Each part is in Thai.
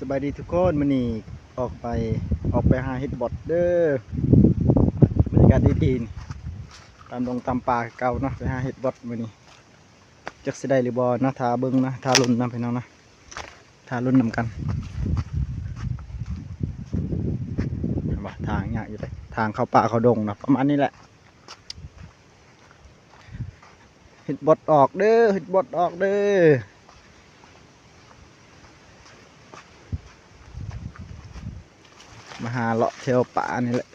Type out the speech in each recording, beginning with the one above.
สบายดีทุกคนมื้อนี้ออกไปหาเห็ดบดเด้อบรรยากาศดีๆนี่ตามดงตามป่าเก่าเนาะไปหาเห็ดบดมื้อนี้จักสิได้หรือบ่นะทาเบิ่งนะทาลุ้นนะพี่น้องนะทาลุ้นนำกันเห็นบ่ทางยากอยู่เลยทางเข้าป่าเข้าดงนะประมาณนี้แหละเห็ดบดออกเด้อเห็ดบดออกเด้อมาหาเลาะเที่ยวป่านี่แหละ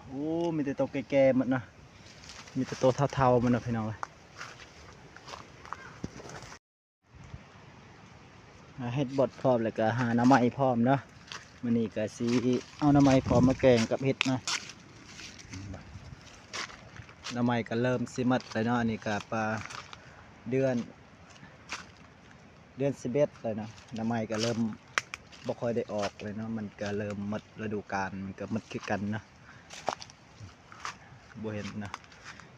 โอ้มีแต่ตัวแก่ๆหมดนะมีแต่ตัวเท่าๆมันนะพี่น้องเลยหาเห็ดบดพร้อมแล้วก็หาหน่อไม้พร้อมเนาะมื้อนี้ก็สิเอาหน่อไม้พร้อมมาแกงกับเห็ดนะหน่อไม้ก็เริ่มสิมัดแล้วเนาะนี่ก็ปลาเดือน11เลยเนาะหน่อไม้ก็เริ่มบ่ค่อยได้ออกเลยเนาะมันก็เริ่มหมดฤดูกาลมันก็หมดคือกันนะบ่เห็นนะ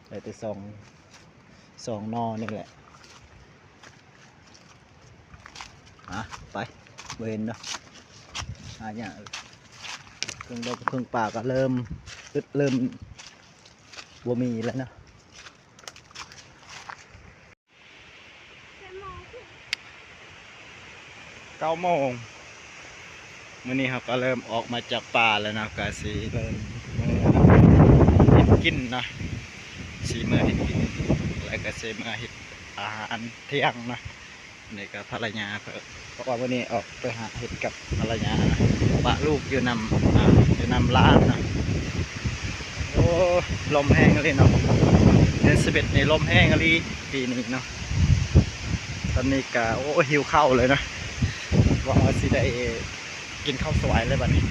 ได้แต่สองนอนี่แหละไปบ่เห็นเนาะเนี่ยเครื่องป่าก็เริ่มบ่มีแล้วเนาะ9 โมงมื้อนี้เราก็เริ่มออกมาจากป่าแล้วนะก็สิเริ่มเฮ็ดกินนะสิมื้อเฮ็ดกินแล้วก็สิมื้อเฮ็ดอาหารเที่ยงนะนี่ก็ภรรยาเพราะว่าวันนี้ออกไปหาเห็ดกับภรรยาปะลูกอยู่นำร้านนะโอ้ลมแห้งเลยเนาะเดือน11นี่ลมแห้งเลยปีนี้เนาะตอนนี้ก็โอ้หิวข้าวเลยนะว่าสิได้กินข้าวสวยเลยบัดนี้